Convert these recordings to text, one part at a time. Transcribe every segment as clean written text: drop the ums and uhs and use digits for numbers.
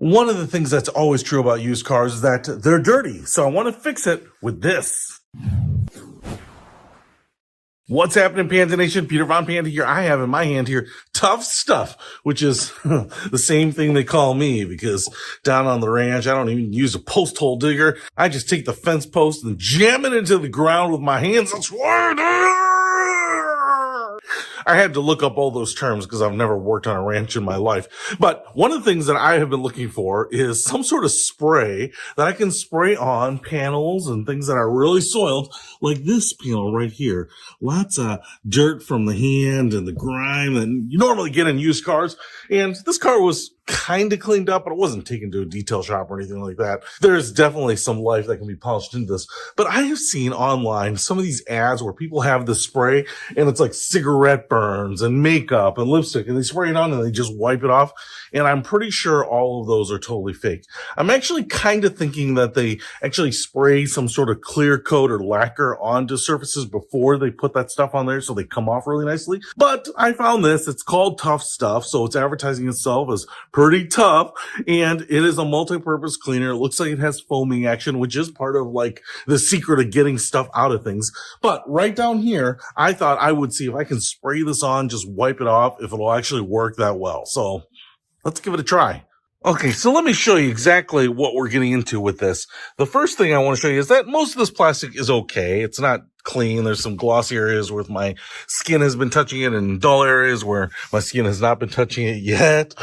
One of the things that's always true about used cars is that they're dirty. So I want to fix it with this. What's happening, Panda Nation? Peter Von Panda here. I have in my hand here Tuff Stuff, which is the same thing they call me, because down on the ranch, I don't even use a post hole digger. I just take the fence post and jam it into the ground with my hands. That's why I had to look up all those terms because I've never worked on a ranch in my life. But one of the things that I have been looking for is some sort of spray that I can spray on panels and things that are really soiled, like this panel right here. Lots of dirt from the hand and the grime that you normally get in used cars. And this car was kind of cleaned up, but it wasn't taken to a detail shop or anything like that. There's definitely some life that can be polished into this. But I have seen online some of these ads where people have this spray and it's like cigarette burns and makeup and lipstick, and they spray it on and they just wipe it off. And I'm pretty sure all of those are totally fake. I'm actually kind of thinking that they actually spray some sort of clear coat or lacquer onto surfaces before they put that stuff on there so they come off really nicely. But I found this. It's called Tuff Stuff, so it's advertising itself as pretty tough, and it is a multi-purpose cleaner. It looks like it has foaming action, which is part of like the secret of getting stuff out of things. But right down here, I thought I would see if I can spray this on, just wipe it off, if it'll actually work that well. So let's give it a try. Okay, so let me show you exactly what we're getting into with this. The first thing I want to show you is that most of this plastic is okay. It's not clean. There's some glossy areas where my skin has been touching it and dull areas where my skin has not been touching it yet.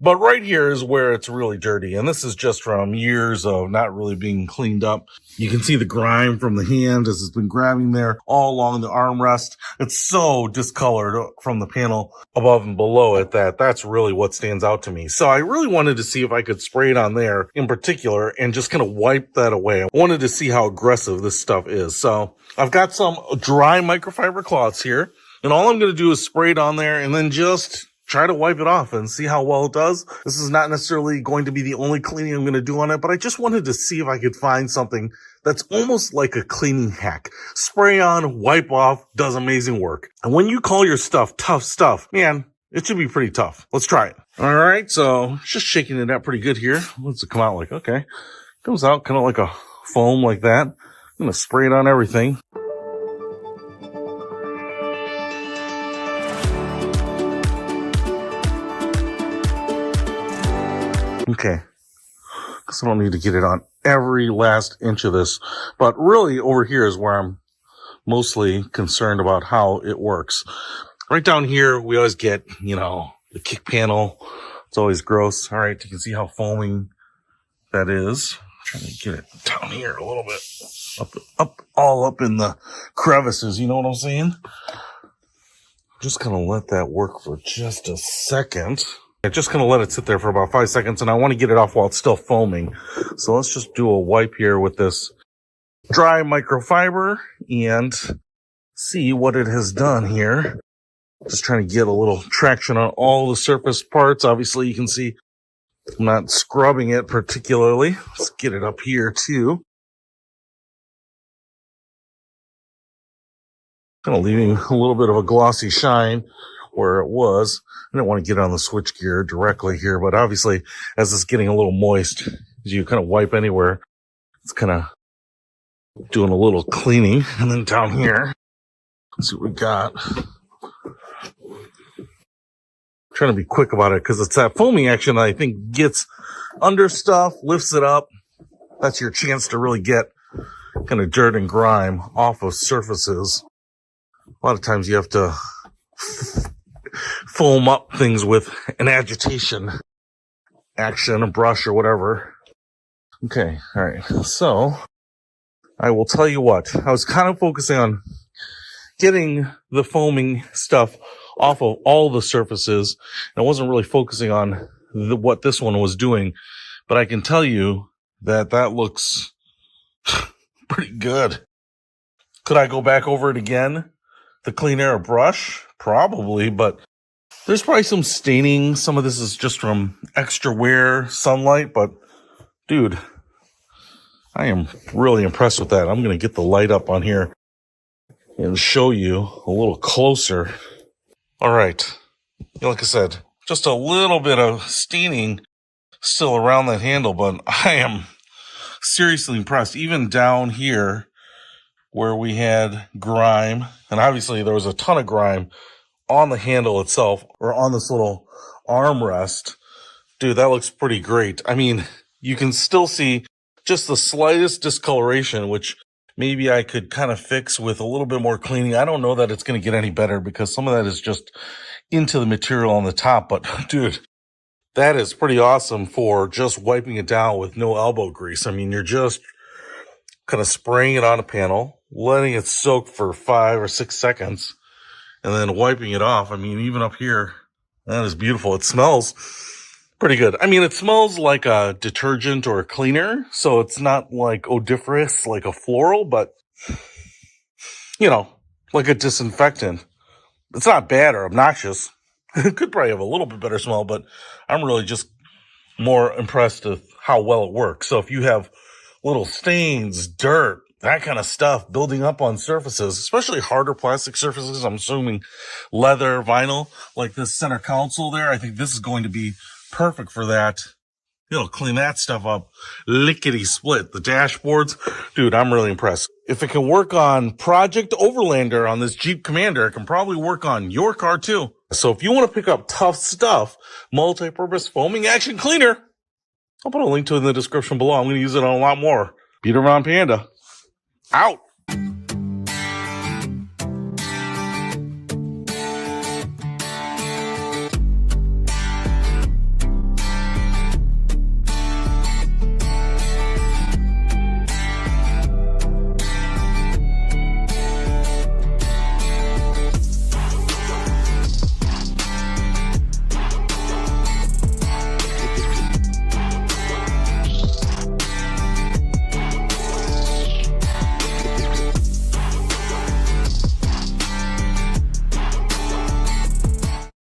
But right here is where it's really dirty. And this is just from years of not really being cleaned up. You can see the grime from the hand as it's been grabbing there all along the armrest. It's so discolored from the panel above and below it that's really what stands out to me. So I really wanted to see if I could spray it on there in particular and just kind of wipe that away. I wanted to see how aggressive this stuff is. So I've got some dry microfiber cloths here, and all I'm going to do is spray it on there and then just try to wipe it off and see how well it does. This is not necessarily going to be the only cleaning I'm going to do on it, but I just wanted to see if I could find something that's almost like a cleaning hack. Spray on, wipe off, does amazing work. And when you call your stuff Tuff Stuff, man, it should be pretty tough. Let's try it. All right, so just shaking it out pretty good here. What's it come out like? Okay. Comes out kind of like a foam like that. I'm going to spray it on everything. Okay, because I don't need to get it on every last inch of this, but really over here is where I'm mostly concerned about how it works. Right down here, we always get, the kick panel. It's always gross. All right, you can see how foaming that is. I'm trying to get it down here a little bit, all up in the crevices. You know what I'm saying? Just gonna let that work for just a second. I'm just going to let it sit there for about 5 seconds, and I want to get it off while it's still foaming. So let's just do a wipe here with this dry microfiber and see what it has done here. Just trying to get a little traction on all the surface parts. Obviously, you can see I'm not scrubbing it particularly. Let's get it up here too. Kind of leaving a little bit of a glossy shine where it was. I didn't want to get on the switch gear directly here, but obviously as it's getting a little moist, as you kind of wipe anywhere, it's kind of doing a little cleaning. And then down here, let's see what we got. Trying to be quick about it because it's that foaming action that I think gets under stuff, lifts it up. That's your chance to really get kind of dirt and grime off of surfaces. A lot of times you have to foam up things with an agitation action, a brush or whatever. Okay, all right. So I will tell you what, I was kind of focusing on getting the foaming stuff off of all the surfaces. And I wasn't really focusing on what this one was doing, but I can tell you that looks pretty good. Could I go back over it again? The clean air brush? Probably, but there's probably some staining. Some of this is just from extra wear, sunlight, but dude, I am really impressed with that. I'm going to get the light up on here and show you a little closer. All right. Like I said, just a little bit of staining still around that handle, but I am seriously impressed. Even down here where we had grime, and obviously there was a ton of grime on the handle itself or on this little armrest. Dude, that looks pretty great. I mean, you can still see just the slightest discoloration, which maybe I could kind of fix with a little bit more cleaning. I don't know that it's going to get any better because some of that is just into the material on the top. But dude, that is pretty awesome for just wiping it down with no elbow grease. I mean, you're just kind of spraying it on a panel, letting it soak for 5 or 6 seconds, and then wiping it off. I mean, even up here, that is beautiful. It smells pretty good. I mean, it smells like a detergent or a cleaner, so it's not like odoriferous, like a floral, but, you know, like a disinfectant. It's not bad or obnoxious. It could probably have a little bit better smell, but I'm really just more impressed with how well it works. So if you have little stains, dirt, that kind of stuff building up on surfaces, especially harder plastic surfaces, I'm assuming leather, vinyl, like this center console there, I think this is going to be perfect for that. It'll clean that stuff up lickety split. The dashboards, dude, I'm really impressed. If it can work on Project Overlander on this Jeep Commander, it can probably work on your car too. So if you want to pick up Tuff stuff, multi-purpose foaming action cleaner, I'll put a link to it in the description below. I'm going to use it on a lot more. Peter Von Panda, out.